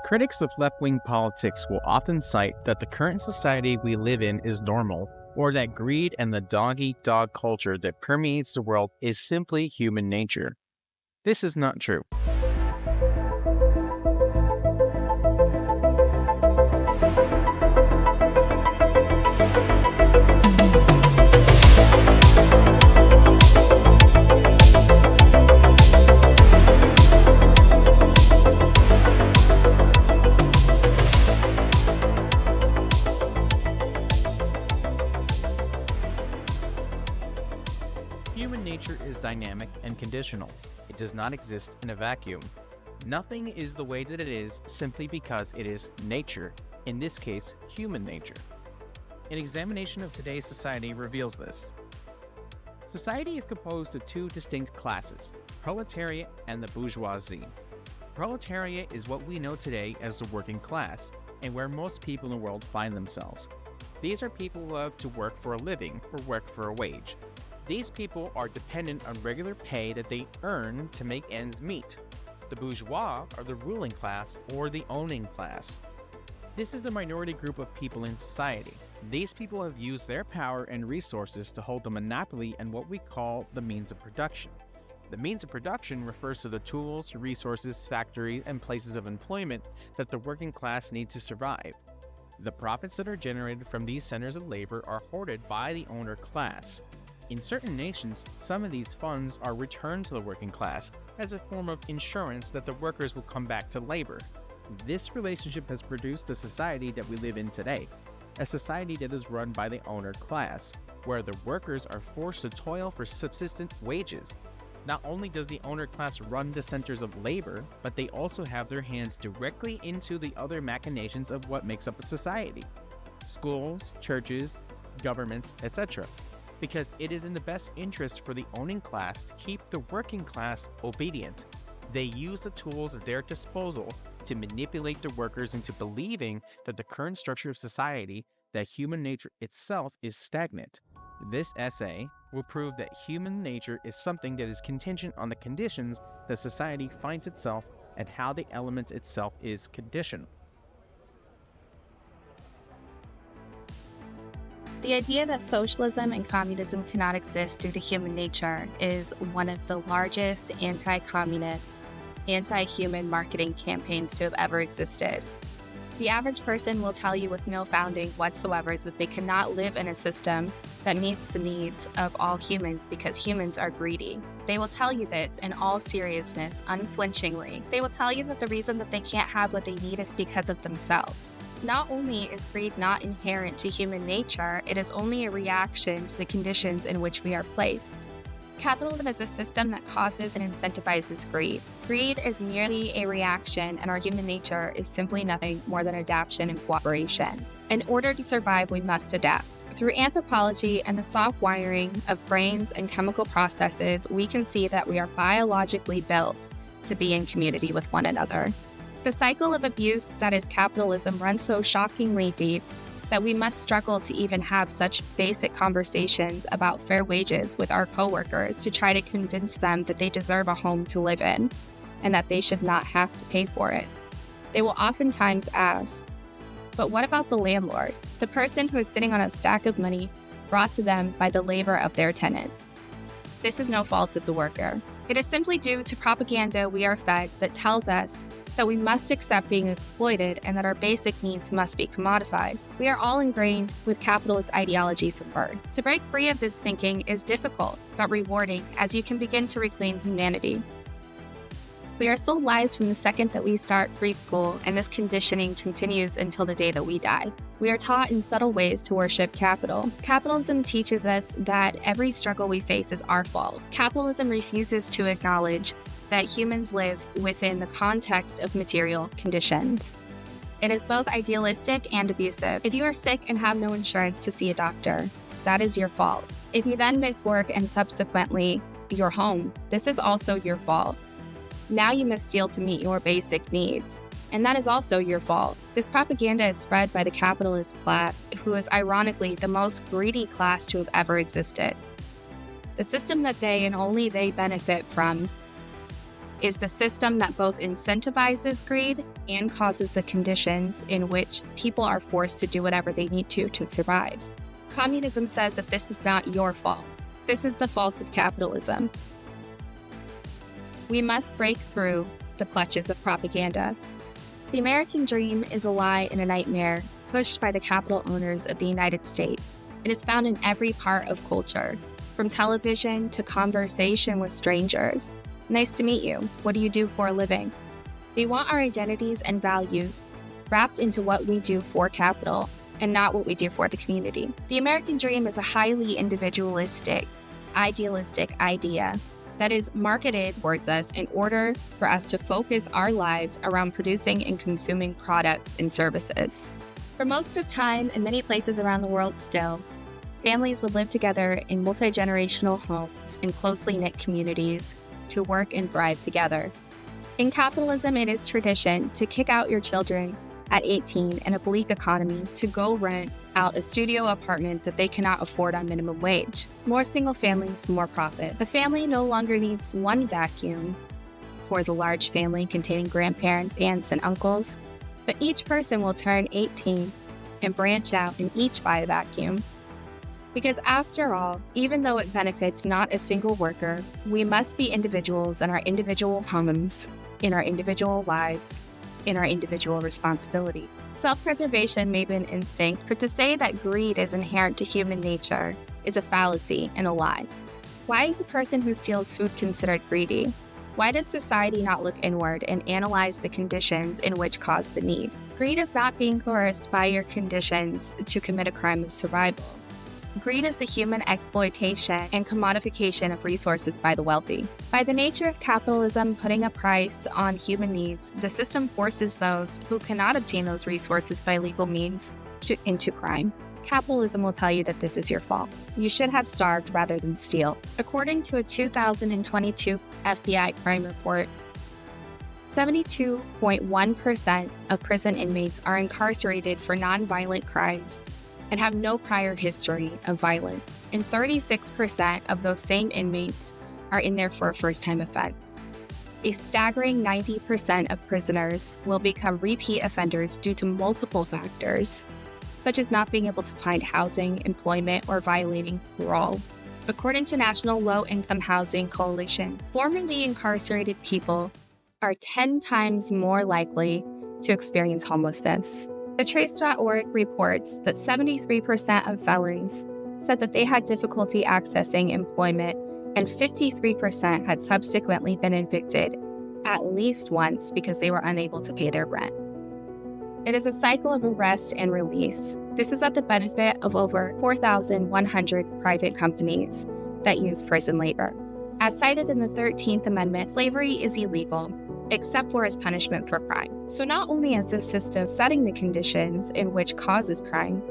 Critics of left-wing politics will often cite that the current society we live in is normal, or that greed and the dog-eat-dog culture that permeates the world is simply human nature. This is not true. Human nature is dynamic and conditional. It does not exist in a vacuum. Nothing is the way that it is simply because it is nature, in this case, human nature. An examination of today's society reveals this. Society is composed of two distinct classes, proletariat and the bourgeoisie. Proletariat is what we know today as the working class, and where most people in the world find themselves. These are people who have to work for a living or work for a wage. These people are dependent on regular pay that they earn to make ends meet. The bourgeois are the ruling class or the owning class. This is the minority group of people in society. These people have used their power and resources to hold a monopoly on what we call the means of production. The means of production refers to the tools, resources, factories, and places of employment that the working class need to survive. The profits that are generated from these centers of labor are hoarded by the owner class. In certain nations, some of these funds are returned to the working class as a form of insurance that the workers will come back to labor. This relationship has produced the society that we live in today, a society that is run by the owner class, where the workers are forced to toil for subsistent wages. Not only does the owner class run the centers of labor, but they also have their hands directly into the other machinations of what makes up a society: schools, churches, governments, etc. Because it is in the best interest for the owning class to keep the working class obedient. They use the tools at their disposal to manipulate the workers into believing that the current structure of society, that human nature itself, is stagnant. This essay will prove that human nature is something that is contingent on the conditions that society finds itself and how the element itself is conditional. The idea that socialism and communism cannot exist due to human nature is one of the largest anti-communist, anti-human marketing campaigns to have ever existed. The average person will tell you with no founding whatsoever that they cannot live in a system that meets the needs of all humans because humans are greedy. They will tell you this in all seriousness, unflinchingly. They will tell you that the reason that they can't have what they need is because of themselves. Not only is greed not inherent to human nature, it is only a reaction to the conditions in which we are placed. Capitalism is a system that causes and incentivizes greed. Greed is merely a reaction, and our human nature is simply nothing more than adaptation and cooperation. In order to survive, we must adapt. Through anthropology and the soft wiring of brains and chemical processes, we can see that we are biologically built to be in community with one another. The cycle of abuse that is capitalism runs so shockingly deep that we must struggle to even have such basic conversations about fair wages with our coworkers to try to convince them that they deserve a home to live in and that they should not have to pay for it. They will oftentimes ask, but what about the landlord, the person who is sitting on a stack of money brought to them by the labor of their tenant? This is no fault of the worker. It is simply due to propaganda we are fed that tells us that we must accept being exploited and that our basic needs must be commodified. We are all ingrained with capitalist ideology from birth. To break free of this thinking is difficult, but rewarding as you can begin to reclaim humanity. We are sold lies from the second that we start preschool, and this conditioning continues until the day that we die. We are taught in subtle ways to worship capital. Capitalism teaches us that every struggle we face is our fault. Capitalism refuses to acknowledge that humans live within the context of material conditions. It is both idealistic and abusive. If you are sick and have no insurance to see a doctor, that is your fault. If you then miss work and subsequently your home, this is also your fault. Now you must steal to meet your basic needs, and that is also your fault. This propaganda is spread by the capitalist class, who is ironically the most greedy class to have ever existed. The system that they and only they benefit from is the system that both incentivizes greed and causes the conditions in which people are forced to do whatever they need to survive. Communism says that this is not your fault. This is the fault of capitalism. We must break through the clutches of propaganda. The American dream is a lie and a nightmare pushed by the capital owners of the United States. It is found in every part of culture, from television to conversation with strangers. Nice to meet you. What do you do for a living? They want our identities and values wrapped into what we do for capital and not what we do for the community. The American dream is a highly individualistic, idealistic idea that is marketed towards us in order for us to focus our lives around producing and consuming products and services. For most of time, in many places around the world still, families would live together in multi-generational homes in closely knit communities to work and thrive together. In capitalism, it is tradition to kick out your children at 18 in a bleak economy to go rent out a studio apartment that they cannot afford on minimum wage. More single families, more profit. A family no longer needs one vacuum for the large family containing grandparents, aunts, and uncles, but each person will turn 18 and branch out and each buy a vacuum. Because after all, even though it benefits not a single worker, we must be individuals in our individual homes, in our individual lives, in our individual responsibility. Self-preservation may be an instinct, but to say that greed is inherent to human nature is a fallacy and a lie. Why is a person who steals food considered greedy? Why does society not look inward and analyze the conditions in which cause the need? Greed is not being coerced by your conditions to commit a crime of survival. Greed is the human exploitation and commodification of resources by the wealthy. By the nature of capitalism putting a price on human needs, the system forces those who cannot obtain those resources by legal means into crime. Capitalism will tell you that this is your fault. You should have starved rather than steal. According to a 2022 FBI crime report, 72.1% of prison inmates are incarcerated for nonviolent crimes and have no prior history of violence, and 36% of those same inmates are in there for a first-time offense. A staggering 90% of prisoners will become repeat offenders due to multiple factors, such as not being able to find housing, employment, or violating parole. According to National Low-Income Housing Coalition, formerly incarcerated people are 10 times more likely to experience homelessness. The Trace.org reports that 73% of felons said that they had difficulty accessing employment, and 53% had subsequently been evicted at least once because they were unable to pay their rent. It is a cycle of arrest and release. This is at the benefit of over 4,100 private companies that use prison labor. As cited in the 13th Amendment, slavery is illegal, except for as punishment for crime. So not only is this system setting the conditions in which causes crime,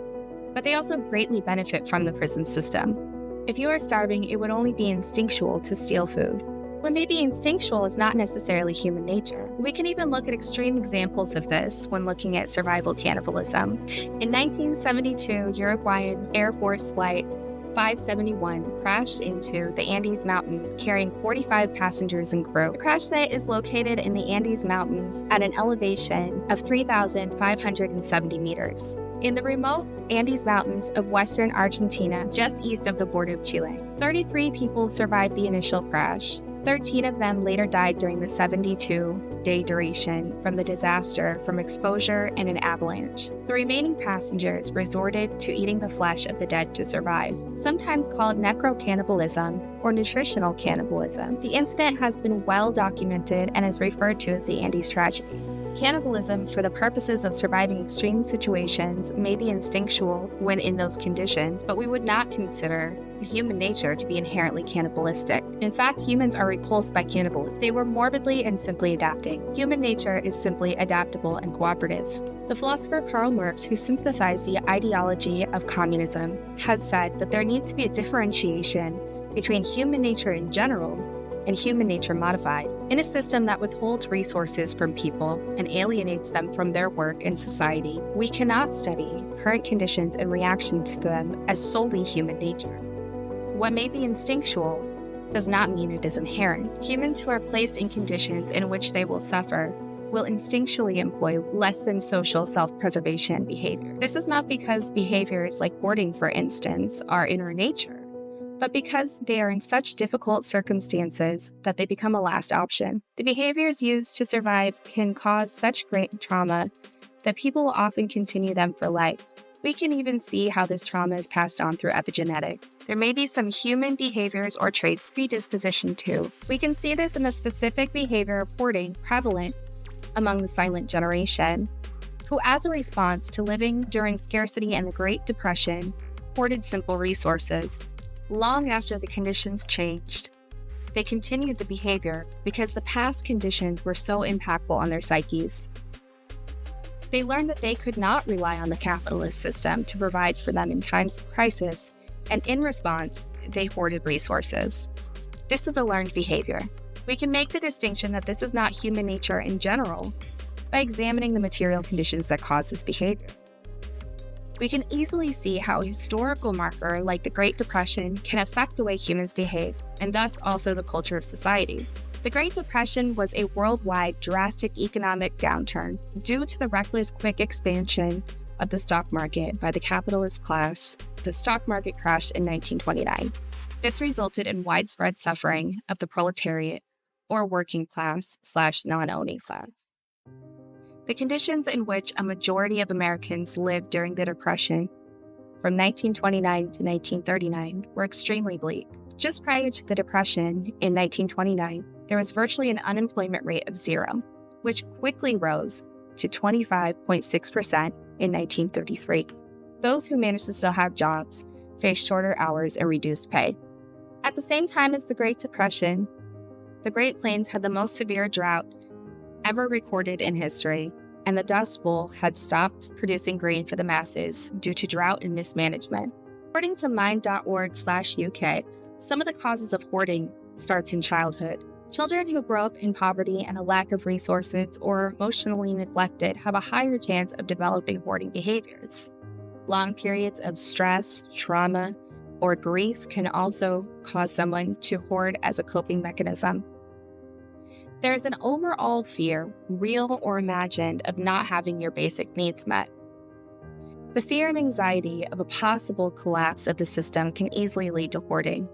but they also greatly benefit from the prison system. If you are starving, it would only be instinctual to steal food. What may be instinctual is not necessarily human nature. We can even look at extreme examples of this when looking at survival cannibalism. In 1972, Uruguayan Air Force Flight 571 crashed into the Andes Mountain, carrying 45 passengers and crew. The crash site is located in the Andes Mountains at an elevation of 3,570 meters. In the remote Andes Mountains of western Argentina, just east of the border of Chile. 33 people survived the initial crash. 13 of them later died during the 72-day duration from the disaster from exposure and an avalanche. The remaining passengers resorted to eating the flesh of the dead to survive, sometimes called necrocannibalism or nutritional cannibalism. The incident has been well documented and is referred to as the Andes tragedy. Cannibalism, for the purposes of surviving extreme situations, may be instinctual when in those conditions, but we would not consider human nature to be inherently cannibalistic. In fact, humans are repulsed by cannibalism. They were morbidly and simply adapting. Human nature is simply adaptable and cooperative. The philosopher Karl Marx, who synthesized the ideology of communism, has said that there needs to be a differentiation between human nature in general and human nature modified. In a system that withholds resources from people and alienates them from their work and society, we cannot study current conditions and reactions to them as solely human nature. What may be instinctual does not mean it is inherent. Humans who are placed in conditions in which they will suffer will instinctually employ less than social self-preservation behavior. This is not because behaviors like hoarding, for instance, are in our nature, but because they are in such difficult circumstances that they become a last option. The behaviors used to survive can cause such great trauma that people will often continue them for life. We can even see how this trauma is passed on through epigenetics. There may be some human behaviors or traits predispositioned to. We can see this in the specific behavior of hoarding prevalent among the silent generation, who as a response to living during scarcity and the Great Depression, hoarded simple resources. Long after the conditions changed, they continued the behavior because the past conditions were so impactful on their psyches. They learned that they could not rely on the capitalist system to provide for them in times of crisis, and in response, they hoarded resources. This is a learned behavior. We can make the distinction that this is not human nature in general by examining the material conditions that cause this behavior. We can easily see how a historical marker like the Great Depression can affect the way humans behave, and thus also the culture of society. The Great Depression was a worldwide drastic economic downturn due to the reckless, quick expansion of the stock market by the capitalist class. The stock market crashed in 1929. This resulted in widespread suffering of the proletariat, or working class / non-owning class. The conditions in which a majority of Americans lived during the Depression from 1929 to 1939 were extremely bleak. Just prior to the Depression in 1929, there was virtually an unemployment rate of 0, which quickly rose to 25.6% in 1933. Those who managed to still have jobs faced shorter hours and reduced pay. At the same time as the Great Depression, the Great Plains had the most severe drought ever recorded in history, and the Dust Bowl had stopped producing grain for the masses due to drought and mismanagement. According to mind.org/UK, some of the causes of hoarding starts in childhood. Children who grow up in poverty and a lack of resources or are emotionally neglected have a higher chance of developing hoarding behaviors. Long periods of stress, trauma, or grief can also cause someone to hoard as a coping mechanism. There is an overall fear, real or imagined, of not having your basic needs met. The fear and anxiety of a possible collapse of the system can easily lead to hoarding.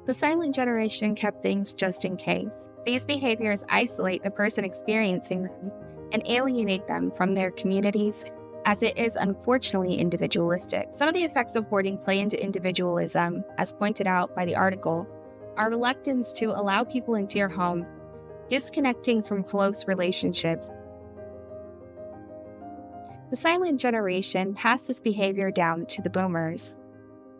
The silent generation kept things just in case. These behaviors isolate the person experiencing them and alienate them from their communities, as it is unfortunately individualistic. Some of the effects of hoarding play into individualism, as pointed out by the article. Our reluctance to allow people into your home, disconnecting from close relationships. The silent generation passed this behavior down to the boomers,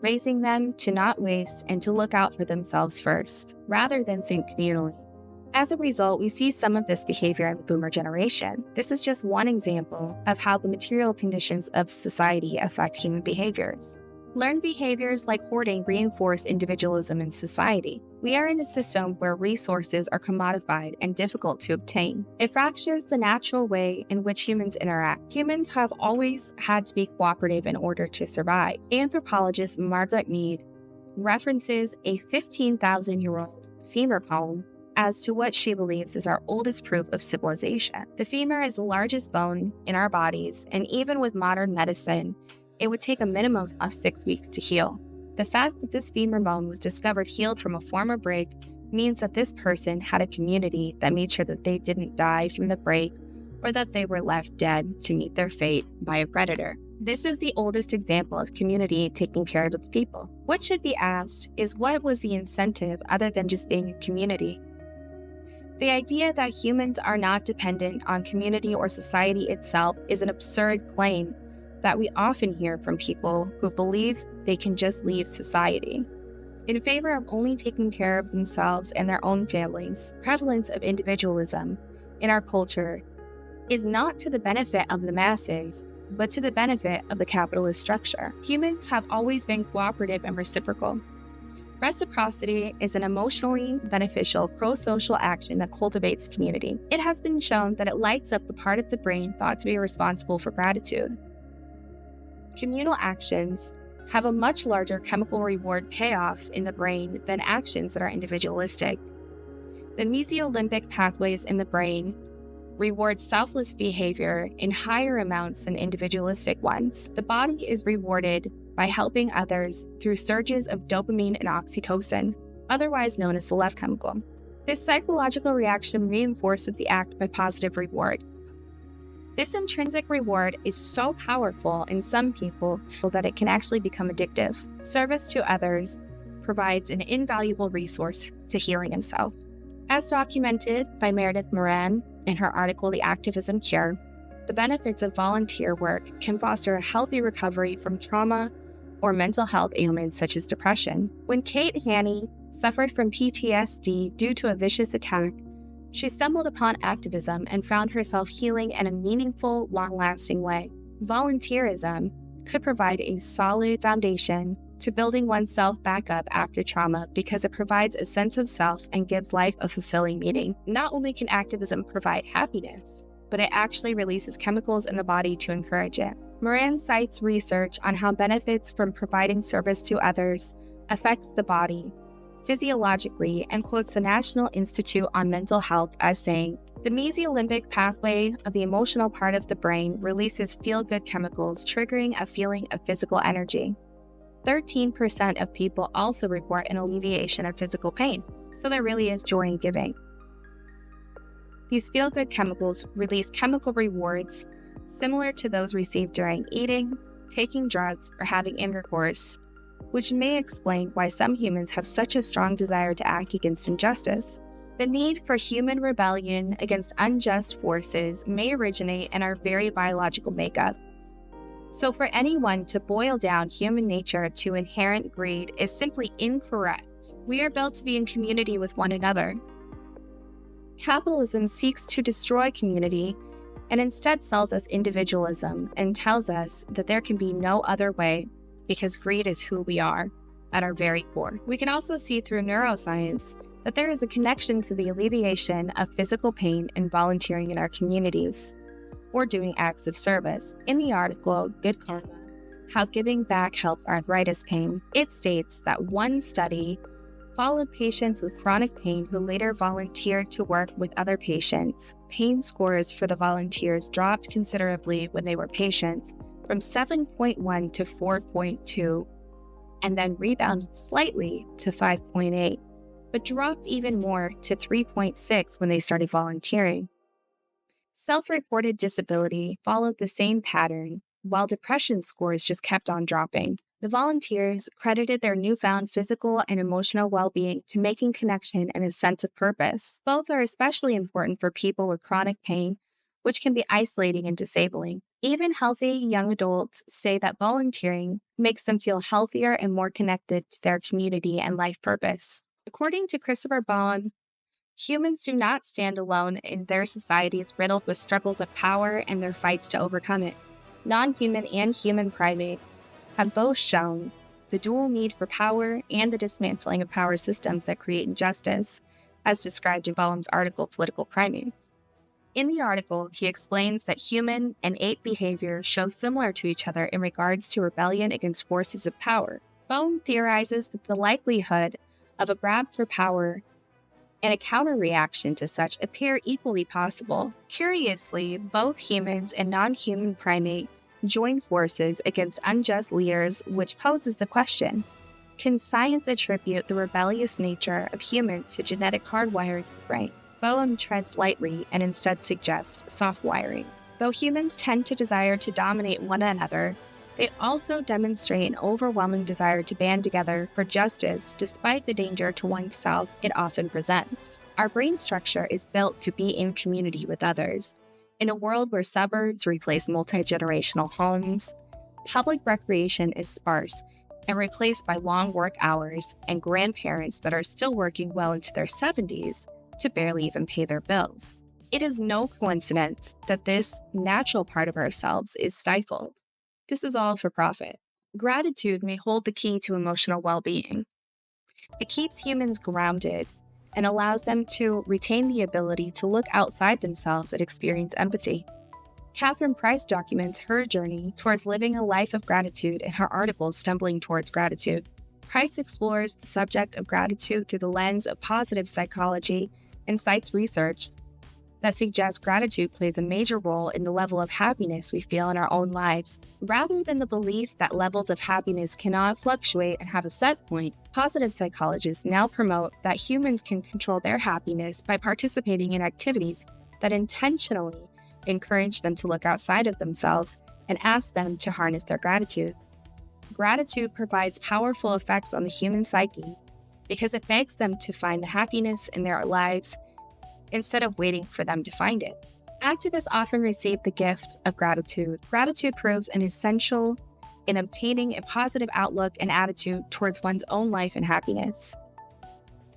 raising them to not waste and to look out for themselves first, rather than think communally. As a result, we see some of this behavior in the boomer generation. This is just one example of how the material conditions of society affect human behaviors. Learned behaviors like hoarding reinforce individualism in society. We are in a system where resources are commodified and difficult to obtain. It fractures the natural way in which humans interact. Humans have always had to be cooperative in order to survive. Anthropologist Margaret Mead references a 15,000-year-old femur poem as to what she believes is our oldest proof of civilization. The femur is the largest bone in our bodies, and even with modern medicine, it would take a minimum of 6 weeks to heal. The fact that this femur bone was discovered healed from a former break means that this person had a community that made sure that they didn't die from the break or that they were left dead to meet their fate by a predator. This is the oldest example of community taking care of its people. What should be asked is, what was the incentive other than just being a community? The idea that humans are not dependent on community or society itself is an absurd claim that we often hear from people who believe they can just leave society. In favor of only taking care of themselves and their own families, prevalence of individualism in our culture is not to the benefit of the masses, but to the benefit of the capitalist structure. Humans have always been cooperative and reciprocal. Reciprocity is an emotionally beneficial pro-social action that cultivates community. It has been shown that it lights up the part of the brain thought to be responsible for gratitude. Communal actions have a much larger chemical reward payoff in the brain than actions that are individualistic. The mesolimbic pathways in the brain reward selfless behavior in higher amounts than individualistic ones. The body is rewarded by helping others through surges of dopamine and oxytocin, otherwise known as the love chemical. This psychological reaction reinforces the act by positive reward. This intrinsic reward is so powerful in some people that it can actually become addictive. Service to others provides an invaluable resource to healing himself. As documented by Meredith Moran in her article, The Activism Cure, the benefits of volunteer work can foster a healthy recovery from trauma or mental health ailments such as depression. When Kate Haney suffered from PTSD due to a vicious attack, she stumbled upon activism and found herself healing in a meaningful, long-lasting way. Volunteerism could provide a solid foundation to building oneself back up after trauma because it provides a sense of self and gives life a fulfilling meaning. Not only can activism provide happiness, but it actually releases chemicals in the body to encourage it. Moran cites research on how benefits from providing service to others affects the body physiologically and quotes the National Institute on Mental Health as saying, "The mesolimbic pathway of the emotional part of the brain releases feel-good chemicals, triggering a feeling of physical energy. 13% of people also report an alleviation of physical pain, so there really is joy in giving." These feel-good chemicals release chemical rewards similar to those received during eating, taking drugs, or having intercourse, which may explain why some humans have such a strong desire to act against injustice. The need for human rebellion against unjust forces may originate in our very biological makeup. So for anyone to boil down human nature to inherent greed is simply incorrect. We are built to be in community with one another. Capitalism seeks to destroy community and instead sells us individualism and tells us that there can be no other way because greed is who we are at our very core. We can also see through neuroscience that there is a connection to the alleviation of physical pain and volunteering in our communities, or doing acts of service. In the article, Good Karma, How Giving Back Helps Arthritis Pain, it states that one study followed patients with chronic pain who later volunteered to work with other patients. Pain scores for the volunteers dropped considerably when they were patients, from 7.1 to 4.2, and then rebounded slightly to 5.8, but dropped even more to 3.6 when they started volunteering. Self-reported disability followed the same pattern, while depression scores just kept on dropping. The volunteers credited their newfound physical and emotional well-being to making connection and a sense of purpose. Both are especially important for people with chronic pain, which can be isolating and disabling. Even healthy young adults say that volunteering makes them feel healthier and more connected to their community and life purpose. According to Christopher Baum, humans do not stand alone in their societies riddled with struggles of power and their fights to overcome it. Non-human and human primates have both shown the dual need for power and the dismantling of power systems that create injustice, as described in Baum's article, Political Primates. In the article, he explains that human and ape behavior show similar to each other in regards to rebellion against forces of power. Baum theorizes that the likelihood of a grab for power and a counter-reaction to such appear equally possible. Curiously, both humans and non-human primates join forces against unjust leaders, which poses the question, can science attribute the rebellious nature of humans to genetic hardwiring in the brain? Boehm treads lightly and instead suggests soft wiring. Though humans tend to desire to dominate one another, they also demonstrate an overwhelming desire to band together for justice despite the danger to oneself it often presents. Our brain structure is built to be in community with others. In a world where suburbs replace multi-generational homes, public recreation is sparse and replaced by long work hours and grandparents that are still working well into their 70s to barely even pay their bills. It is no coincidence that this natural part of ourselves is stifled. This is all for profit. Gratitude may hold the key to emotional well-being. It keeps humans grounded and allows them to retain the ability to look outside themselves and experience empathy. Catherine Price documents her journey towards living a life of gratitude in her article, Stumbling Towards Gratitude. Price explores the subject of gratitude through the lens of positive psychology and cites research that suggests gratitude plays a major role in the level of happiness we feel in our own lives. Rather than the belief that levels of happiness cannot fluctuate and have a set point, positive psychologists now promote that humans can control their happiness by participating in activities that intentionally encourage them to look outside of themselves and ask them to harness their gratitude. Gratitude provides powerful effects on the human psyche because it begs them to find the happiness in their lives instead of waiting for them to find it. Activists often receive the gift of gratitude. Gratitude proves an essential in obtaining a positive outlook and attitude towards one's own life and happiness.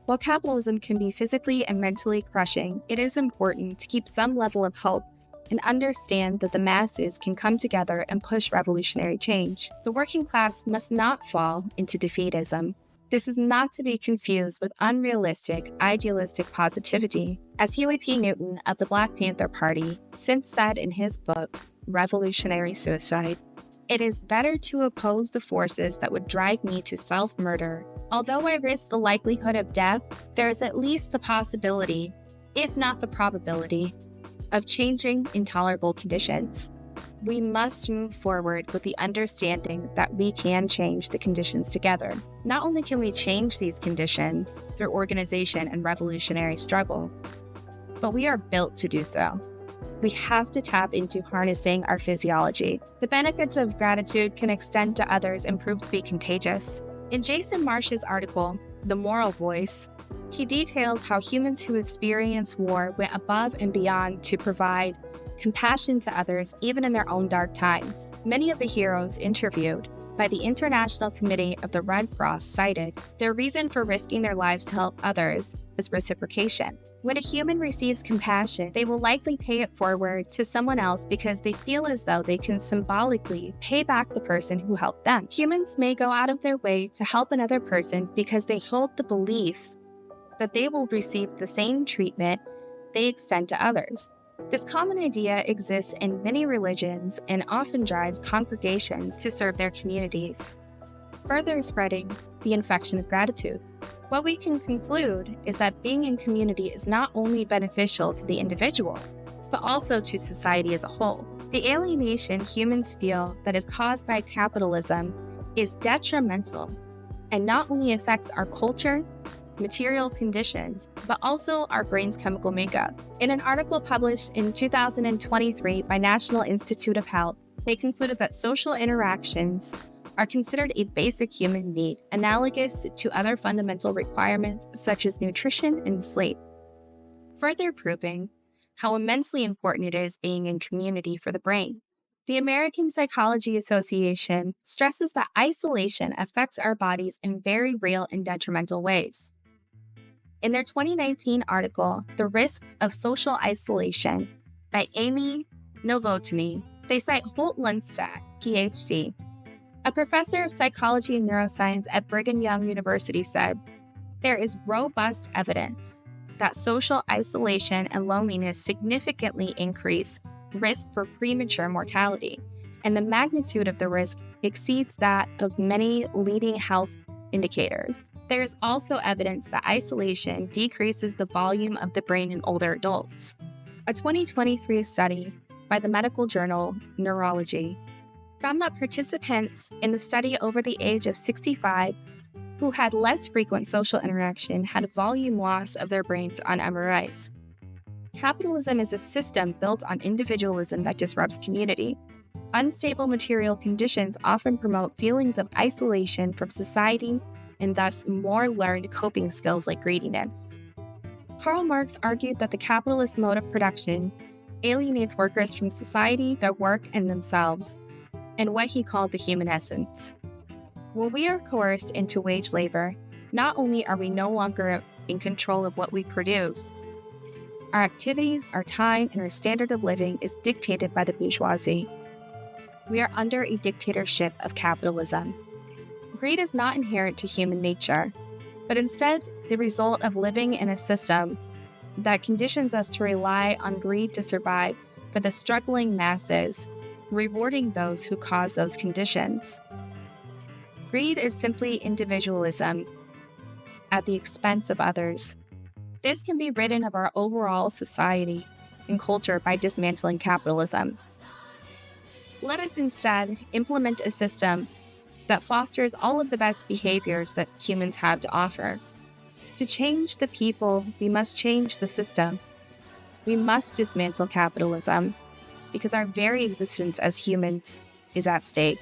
While capitalism can be physically and mentally crushing, it is important to keep some level of hope and understand that the masses can come together and push revolutionary change. The working class must not fall into defeatism. This is not to be confused with unrealistic, idealistic positivity. As Huey P. Newton of the Black Panther Party since said in his book, Revolutionary Suicide, "It is better to oppose the forces that would drive me to self-murder. Although I risk the likelihood of death, there is at least the possibility, if not the probability, of changing intolerable conditions. We must move forward with the understanding that we can change the conditions together. Not only can we change these conditions through organization and revolutionary struggle, but we are built to do so. We have to tap into harnessing our physiology. The benefits of gratitude can extend to others and prove to be contagious." In Jason Marsh's article, The Moral Voice, he details how humans who experience war went above and beyond to provide compassion to others even in their own dark times. Many of the heroes interviewed by the International Committee of the Red Cross cited their reason for risking their lives to help others is reciprocation. When a human receives compassion, they will likely pay it forward to someone else because they feel as though they can symbolically pay back the person who helped them. Humans may go out of their way to help another person because they hold the belief that they will receive the same treatment they extend to others. This common idea exists in many religions and often drives congregations to serve their communities, further spreading the infection of gratitude. What we can conclude is that being in community is not only beneficial to the individual, but also to society as a whole. The alienation humans feel that is caused by capitalism is detrimental and not only affects our culture, material conditions, but also our brain's chemical makeup. In an article published in 2023 by National Institute of Health, they concluded that social interactions are considered a basic human need, analogous to other fundamental requirements such as nutrition and sleep, further proving how immensely important it is being in community for the brain. The American Psychology Association stresses that isolation affects our bodies in very real and detrimental ways. In their 2019 article, The Risks of Social Isolation by Amy Novotny, they cite Holt Lundstad, PhD. A professor of psychology and neuroscience at Brigham Young University said, "There is robust evidence that social isolation and loneliness significantly increase risk for premature mortality, and the magnitude of the risk exceeds that of many leading health indicators. There is also evidence that isolation decreases the volume of the brain in older adults." A 2023 study by the medical journal Neurology found that participants in the study over the age of 65 who had less frequent social interaction had volume loss of their brains on MRIs. Capitalism is a system built on individualism that disrupts community. Unstable material conditions often promote feelings of isolation from society and thus more learned coping skills like greediness. Karl Marx argued that the capitalist mode of production alienates workers from society, their work, and themselves, and what he called the human essence. When we are coerced into wage labor, not only are we no longer in control of what we produce, our activities, our time, and our standard of living is dictated by the bourgeoisie. We are under a dictatorship of capitalism. Greed is not inherent to human nature, but instead the result of living in a system that conditions us to rely on greed to survive for the struggling masses, rewarding those who cause those conditions. Greed is simply individualism at the expense of others. This can be ridden of our overall society and culture by dismantling capitalism. Let us instead implement a system that fosters all of the best behaviors that humans have to offer. To change the people, we must change the system. We must dismantle capitalism because our very existence as humans is at stake.